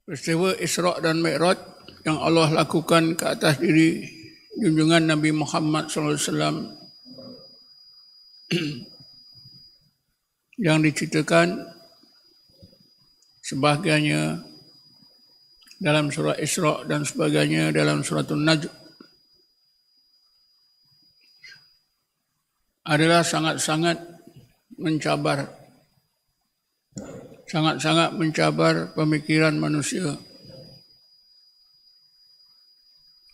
Peristiwa Isra' dan Mi'raj yang Allah lakukan ke atas diri junjungan Nabi Muhammad SAW yang diceritakan sebahagiannya dalam surah Isra' dan sebagainya dalam surah An-Najm adalah sangat-sangat mencabar pemikiran manusia.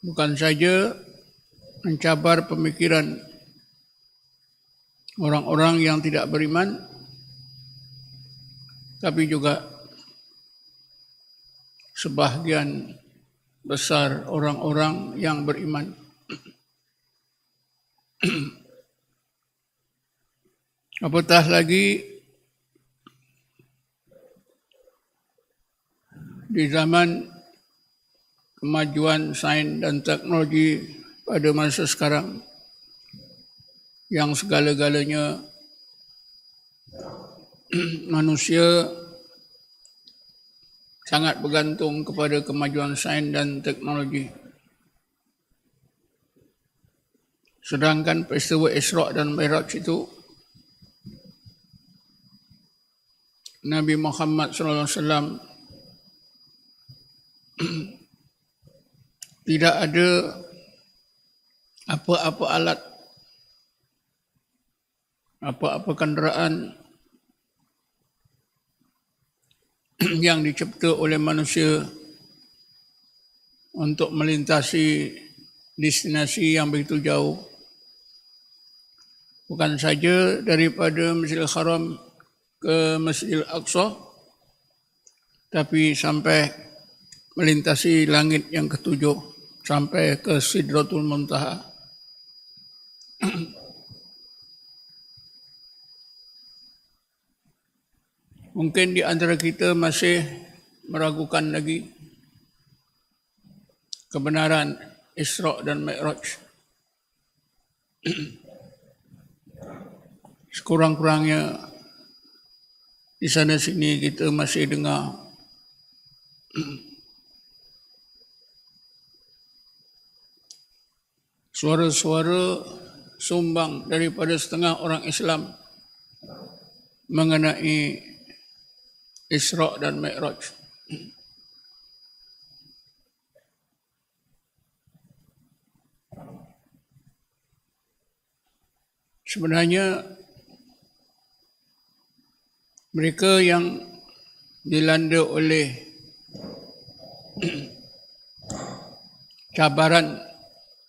Bukan saja mencabar pemikiran orang-orang yang tidak beriman, tapi juga sebahagian besar orang-orang yang beriman. Apatah lagi di zaman kemajuan sains dan teknologi pada masa sekarang yang segala-galanya manusia sangat bergantung kepada kemajuan sains dan teknologi. Sedangkan peristiwa Isra' dan Mi'raj itu Nabi Muhammad SAW tidak ada apa-apa alat, apa-apa kenderaan yang dicipta oleh manusia untuk melintasi destinasi yang begitu jauh. Bukan saja daripada Masjidil Haram ke Masjidil Aqsa, tapi sampai melintasi langit yang ketujuh, sampai ke Sidratul Muntaha. Mungkin di antara kita masih meragukan lagi kebenaran Isra' dan Mi'raj. Sekurang-kurangnya di sana sini kita masih dengar suara-suara sumbang daripada setengah orang Islam mengenai Isra' dan Mi'raj. Sebenarnya mereka yang dilanda oleh cabaran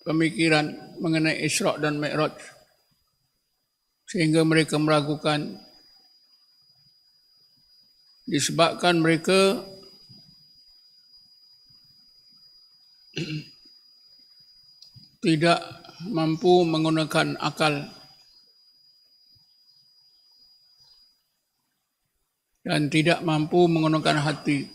pemikiran mengenai Isra' dan Mi'raj sehingga mereka meragukan, disebabkan mereka tidak mampu menggunakan akal dan tidak mampu menggunakan hati.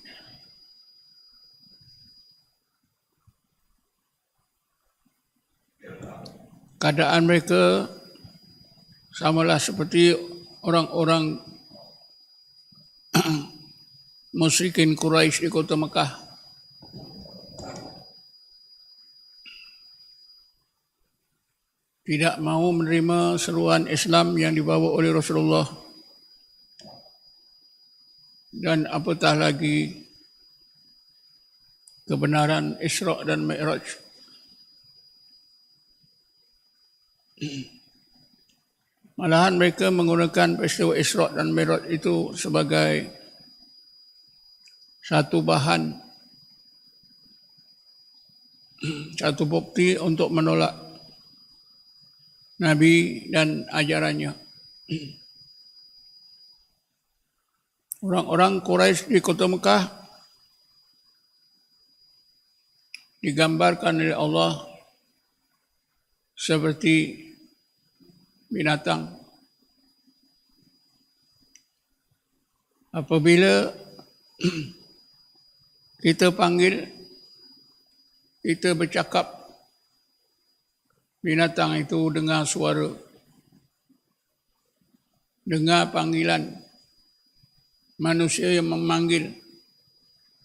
Keadaan mereka samalah seperti orang-orang musyrikin Quraisy di kota Mekah. Tidak mahu menerima seruan Islam yang dibawa oleh Rasulullah. Dan apatah lagi kebenaran Isra' dan Mi'raj. Malahan mereka menggunakan peristiwa Isra' dan Mi'raj itu sebagai satu bahan, satu bukti untuk menolak Nabi dan ajarannya. Orang-orang Quraisy di kota Mekah digambarkan oleh Allah seperti binatang. Apabila kita panggil, kita bercakap, binatang itu dengar suara, dengar panggilan manusia yang memanggil,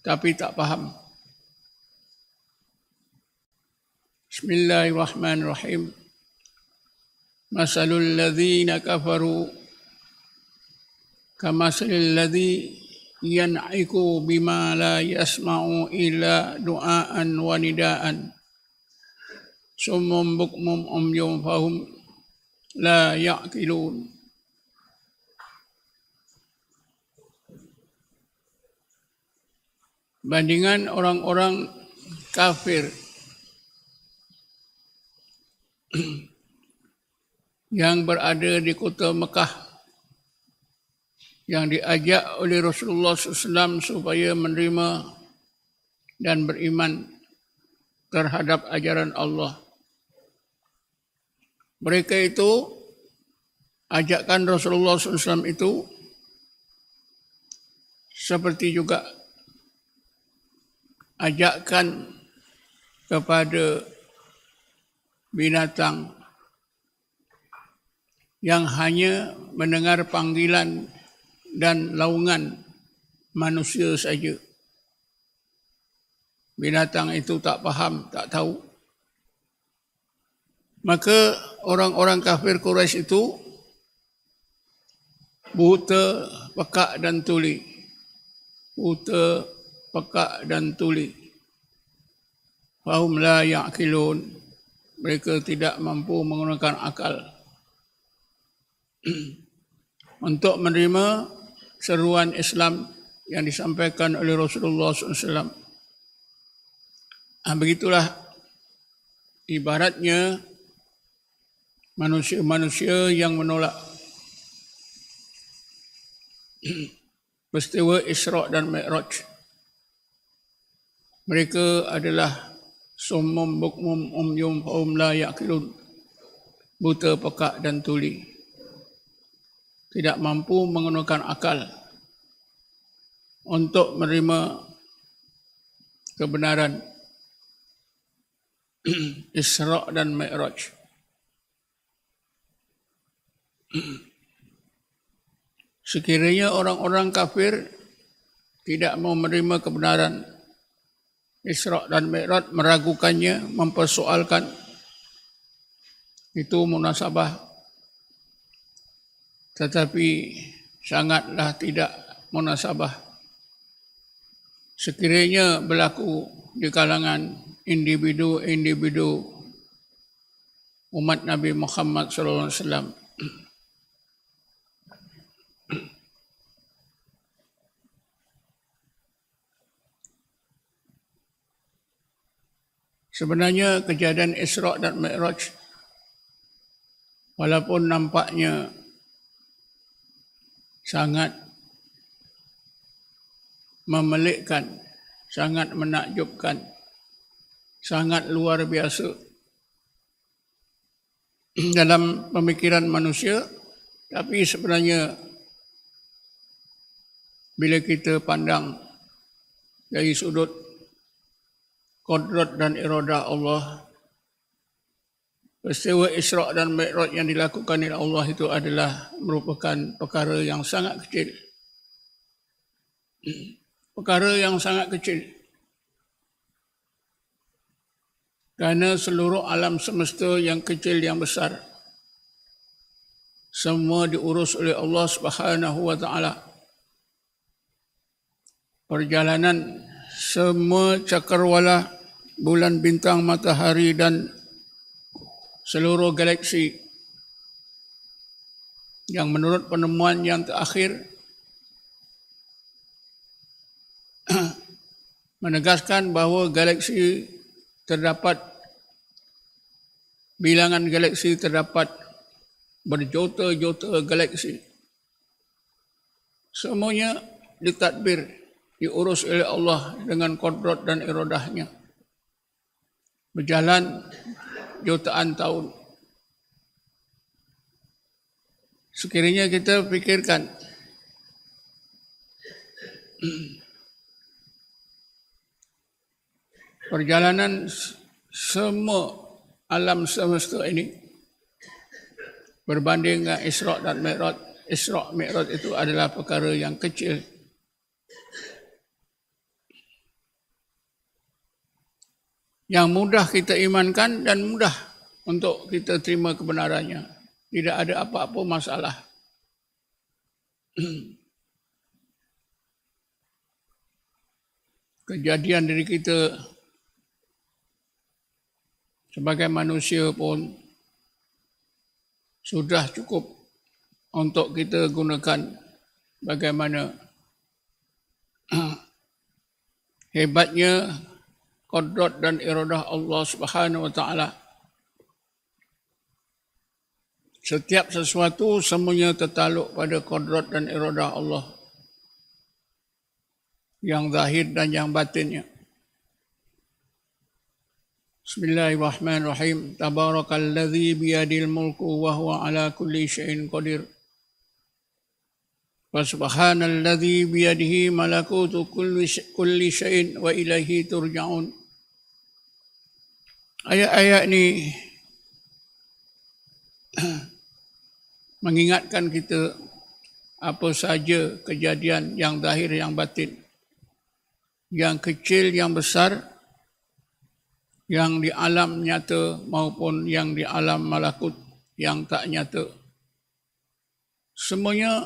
tapi tak faham. Bismillahirrahmanirrahim. Masalul ladzina kafaru kamasalil ladzi yan'iku bima la yasma'u illa du'aan wa nidaan. Summum bukmum umyum fahum la ya'qilun. Bandingan orang-orang kafir yang berada di kota Mekah, yang diajak oleh Rasulullah SAW supaya menerima dan beriman terhadap ajaran Allah. Mereka itu, ajakan Rasulullah SAW itu seperti juga ajakan kepada binatang yang hanya mendengar panggilan dan laungan manusia saja. Binatang itu tak faham, tak tahu. Maka orang-orang kafir Quraisy itu buta, pekak dan tuli. Buta, pekak dan tuli. Fahum la ya'qilun. Mereka tidak mampu menggunakan akal untuk menerima seruan Islam yang disampaikan oleh Rasulullah SAW. Begitulah ibaratnya manusia-manusia yang menolak peristiwa Isra' dan Mi'raj. Mereka adalah summum bukmum umyum fahum la ya'qilun, buta, pekak dan tuli, tidak mampu menggunakan akal untuk menerima kebenaran Isra' dan Mi'raj. Sekiranya orang-orang kafir tidak mau menerima kebenaran Isra' dan Mi'raj, meragukannya, mempersoalkan, itu munasabah, tetapi sangatlah tidak munasabah. Sekiranya berlaku di kalangan individu-individu umat Nabi Muhammad SAW. Sebenarnya kejadian Isra' dan Mi'raj, walaupun nampaknya sangat memelikkan, sangat menakjubkan, sangat luar biasa dalam pemikiran manusia, tapi sebenarnya bila kita pandang dari sudut qudrat dan iradah Allah, peristiwa Isra' dan Mi'raj yang dilakukan oleh Allah itu adalah merupakan perkara yang sangat kecil. Perkara yang sangat kecil. Kerana seluruh alam semesta yang kecil yang besar, semua diurus oleh Allah Subhanahu wa Ta'ala. Perjalanan semua cakrawala, bulan, bintang, matahari dan seluruh galaksi yang menurut penemuan yang terakhir menegaskan bahawa galaksi terdapat, bilangan galaksi terdapat berjuta-juta galaksi. Semuanya ditadbir, diurus oleh Allah dengan qudrat dan iradahnya. Berjalan jutaan tahun. Sekiranya kita fikirkan perjalanan semua alam semesta ini berbanding dengan Isra' dan Mi'raj. Isra' Mi'raj itu adalah perkara yang kecil. yang mudah kita imankan dan mudah untuk kita terima kebenarannya. Tidak ada apa-apa masalah. Kejadian diri kita sebagai manusia pun sudah cukup untuk kita gunakan bagaimana hebatnya qadrat dan iradah Allah Subhanahu wa taala. Setiap sesuatu semuanya tertakluk pada qadrat dan iradah Allah, yang zahir dan yang batinnya. Bismillahirrahmanirrahim. Tabarakalladzi biyadil mulku wa huwa ala kulli syai'in qadir. Wa subhanalladzi biyadihi malakutu kulli syai'in wa ilaihi turja'un. Ayat-ayat ini mengingatkan kita apa saja kejadian yang zahir yang batin, yang kecil yang besar, yang di alam nyata maupun yang di alam malakut yang tak nyata. Semuanya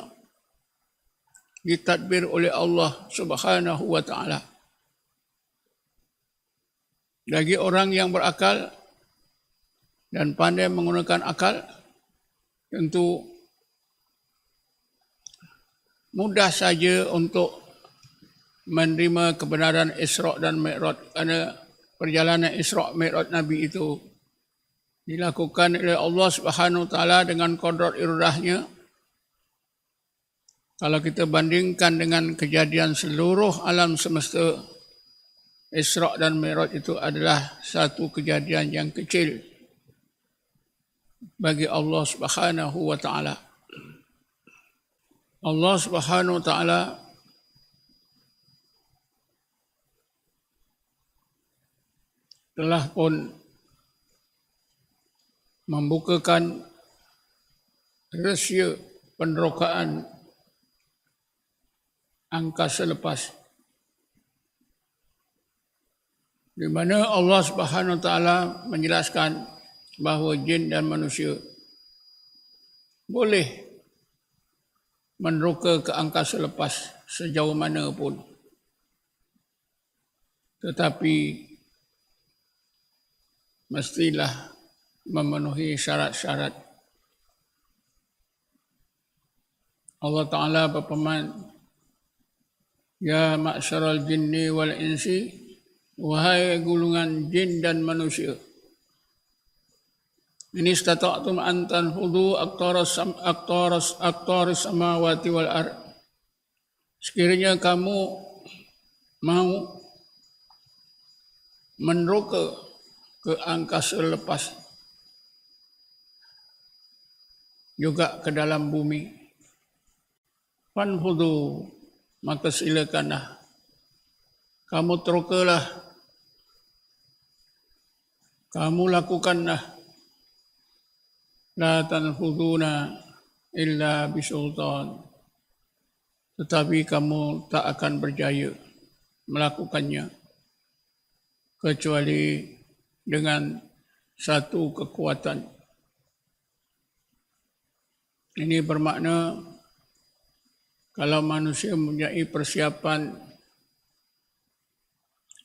ditadbir oleh Allah Subhanahu wa taala. Bagi orang yang berakal dan pandai menggunakan akal, tentu mudah saja untuk menerima kebenaran Isra' dan Mi'raj, kerana perjalanan Isra' Mi'raj Nabi itu dilakukan oleh Allah Subhanahu wa taala dengan qadrat iradahnya. Kalau kita bandingkan dengan kejadian seluruh alam semesta, Isra' dan Mi'raj itu adalah satu kejadian yang kecil bagi Allah Subhanahu wa taala. Allah Subhanahu wa taala telah pun membukakan rahsia penerokaan angkasa lepas, di mana Allah Subhanahu wa taala menjelaskan bahawa jin dan manusia boleh meneroka ke angkasa lepas sejauh mana pun, tetapi mestilah memenuhi syarat-syarat. Allah Ta'ala berfirman, Ya ma'syaral jinni wal insi, wahai gulungan jin dan manusia, ini istata'tum an tanfudu aqtaris samawati wal ard. Sekiranya kamu mau meneroka ke angkasa lepas, juga ke dalam bumi, fanfudu, maka silakanlah kamu terokalah, kamu lakukanlah. La tanfuduna illa bisultan, tetapi kamu tak akan berjaya melakukannya kecuali dengan satu kekuatan. Ini bermakna kalau manusia mempunyai persiapan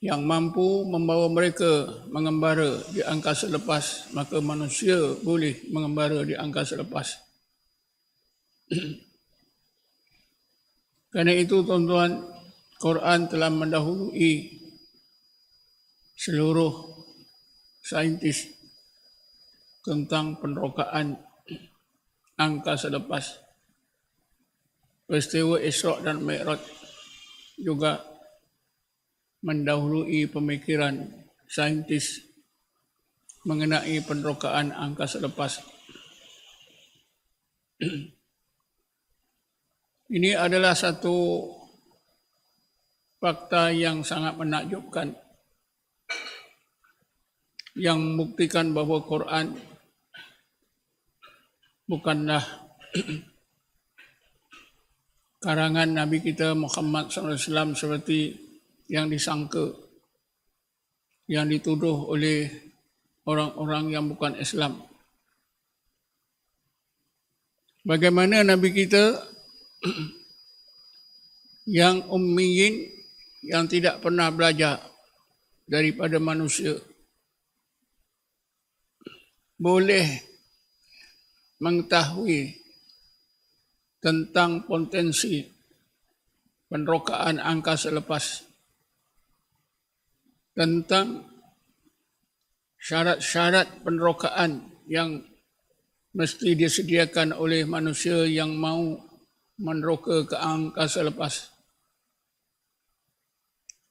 yang mampu membawa mereka mengembara di angkasa lepas, maka manusia boleh mengembara di angkasa lepas. Kerana itu tuan-tuan, Quran telah mendahului seluruh saintis tentang penerokaan angkasa lepas. Peristiwa Isra' dan Mi'raj juga mendahului pemikiran saintis mengenai penerokaan angkasa lepas. Ini adalah satu fakta yang sangat menakjubkan, yang membuktikan bahawa Quran bukanlah karangan Nabi kita Muhammad SAW seperti yang disangka yang dituduh oleh orang-orang yang bukan Islam. Bagaimana Nabi kita yang ummiyin, yang tidak pernah belajar daripada manusia, boleh mengetahui tentang potensi penerokaan angkasa lepas, tentang syarat-syarat penerokaan yang mesti disediakan oleh manusia yang mau meneroka ke angkasa lepas.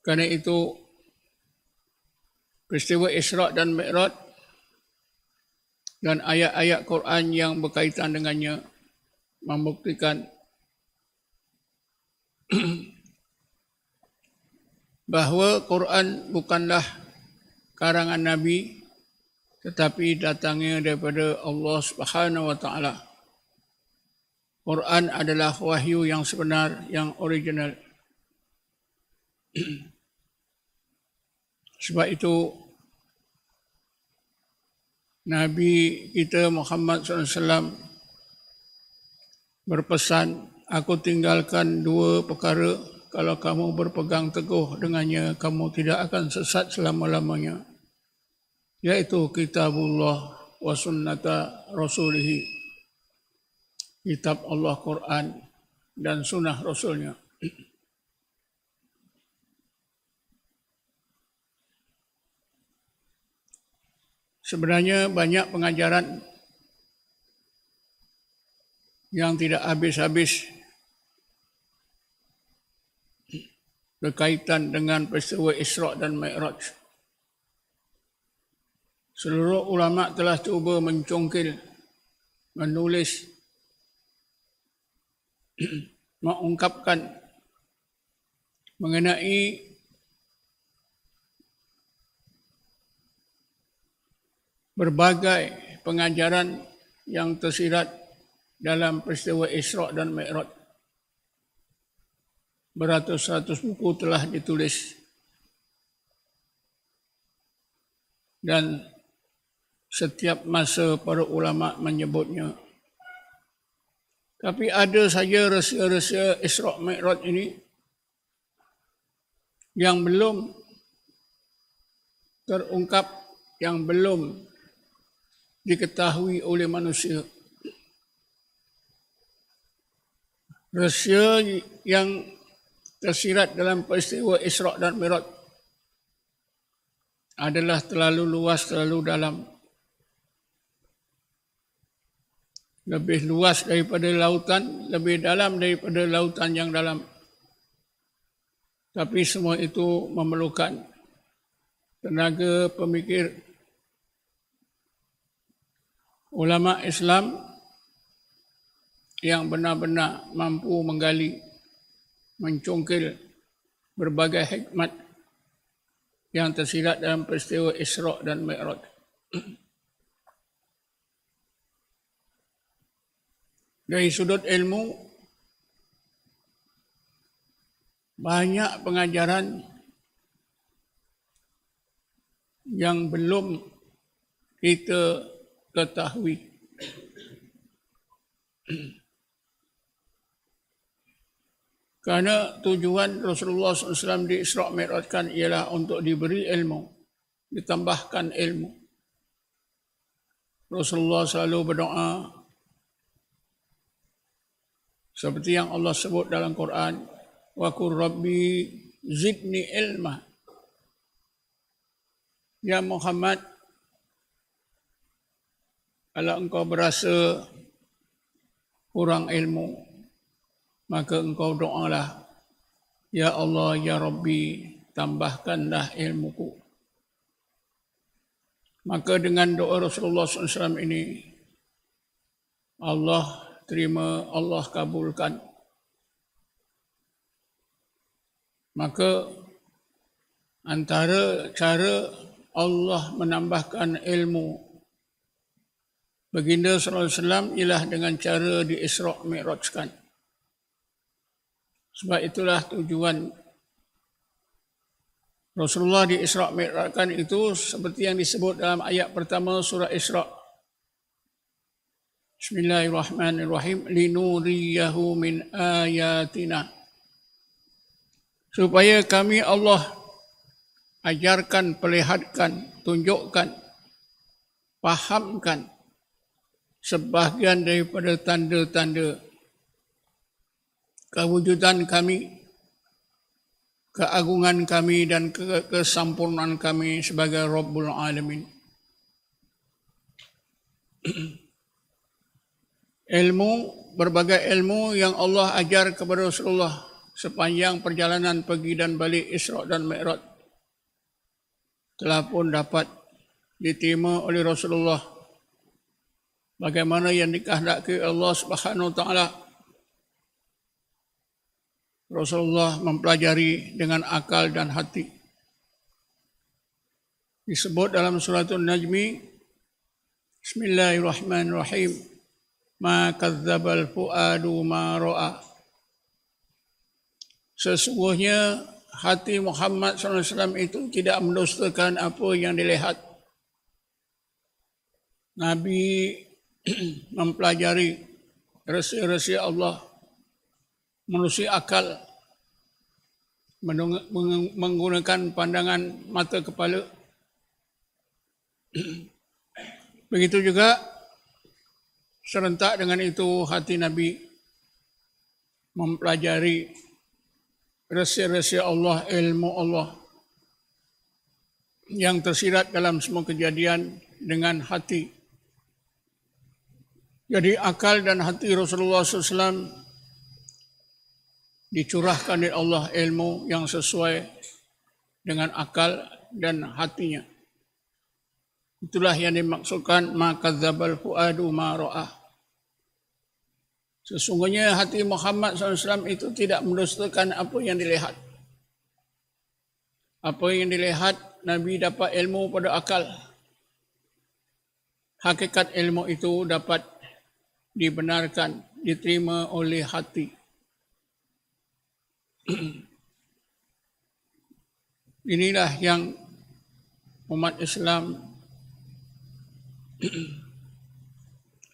Kerana itu, peristiwa Isra' dan Mi'raj dan ayat-ayat Quran yang berkaitan dengannya membuktikan bahawa Quran bukanlah karangan Nabi, tetapi datangnya daripada Allah Subhanahu wa Ta'ala. Quran adalah wahyu yang sebenar, yang original. Sebab itu Nabi kita Muhammad SAW berpesan, aku tinggalkan dua perkara, kalau kamu berpegang teguh dengannya, kamu tidak akan sesat selama-lamanya, yaitu kitabullah wa sunnata rasulihi, kitab Allah Quran dan sunnah Rasulnya. Sebenarnya banyak pengajaran yang tidak habis-habis berkaitan dengan peristiwa Isra' dan Mi'raj. Seluruh ulama telah cuba mencongkil, menulis, mengungkapkan mengenai berbagai pengajaran yang tersirat dalam peristiwa Isra' dan Mi'raj. Beratus-ratus buku telah ditulis dan setiap masa para ulama menyebutnya. Tapi ada saja rahsia-rahsia Isra' Mi'raj ini yang belum terungkap, yang belum diketahui oleh manusia. Rahsia yang tersirat dalam peristiwa Isra' dan Mi'raj adalah terlalu luas, terlalu dalam. Lebih luas daripada lautan, lebih dalam daripada lautan yang dalam. Tapi semua itu memerlukan tenaga pemikir ulama Islam yang benar-benar mampu menggali, mencongkil berbagai hikmat yang tersirat dalam peristiwa Isra' dan Mi'raj. Dari sudut ilmu, banyak pengajaran yang belum kita ketahui. Kerana tujuan Rasulullah SAW di Isra' Mi'rajkan ialah untuk diberi ilmu, ditambahkan ilmu. Rasulullah selalu berdoa seperti yang Allah sebut dalam Quran, wa qur rabbi zidni ilma. Ya Muhammad, kalau engkau berasa kurang ilmu, maka engkau doalah, ya Allah, ya Rabbi, tambahkanlah ilmuku. Maka dengan doa Rasulullah SAW ini, Allah terima, Allah kabulkan. Maka antara cara Allah menambahkan ilmu baginda SAW ialah dengan cara di Isra' Mi'rajkan. Sebab itulah tujuan Rasulullah di Isra' Mi'rajkan itu seperti yang disebut dalam ayat pertama surah Isra'. Bismillahirrahmanirrahim. Linuriyahu min ayatina. Supaya kami Allah ajarkan, perlihatkan, tunjukkan, fahamkan sebahagian daripada tanda-tanda kewujudan kami, keagungan kami dan kesempurnaan kami sebagai Rabbul Alamin. Berbagai ilmu yang Allah ajar kepada Rasulullah sepanjang perjalanan pergi dan balik Isra' dan Mi'raj telah pun dapat diterima oleh Rasulullah bagaimana yang dikehendaki Allah Subhanahu wa taala. Rasulullah mempelajari dengan akal dan hati. Disebut dalam surah An-Najmi, Bismillahirrahmanirrahim. Ma kadzdzabal fuadu ma ra'a. Sesungguhnya hati Muhammad SAW itu tidak mendustakan apa yang dilihat. Nabi mempelajari rahsia-rahsia Allah melalui akal, menggunakan pandangan mata kepala. Begitu juga serentak dengan itu hati Nabi mempelajari rahsia-rahsia Allah, ilmu Allah yang tersirat dalam semua kejadian dengan hati. Jadi akal dan hati Rasulullah SAW dicurahkan oleh Allah ilmu yang sesuai dengan akal dan hatinya. Itulah yang dimaksudkan ma kadzdzabal fuadu ma ra'a. Sesungguhnya hati Muhammad SAW itu tidak mendustakan apa yang dilihat. Apa yang dilihat, Nabi dapat ilmu pada akal. Hakikat ilmu itu dapat dibenarkan, diterima oleh hati. Inilah yang umat Islam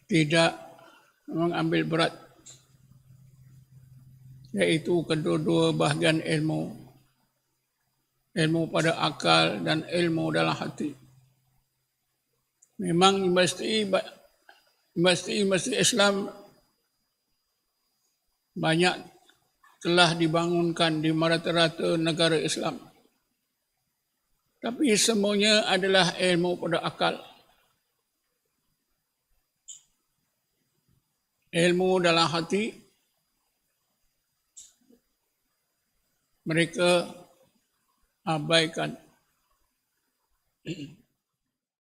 tidak mengambil berat, yaitu kedua-dua bahagian ilmu. Ilmu pada akal dan ilmu dalam hati. Memang universiti Islam banyak telah dibangunkan di rata-rata negara Islam. Tapi semuanya adalah ilmu pada akal. Ilmu dalam hati, mereka abaikan.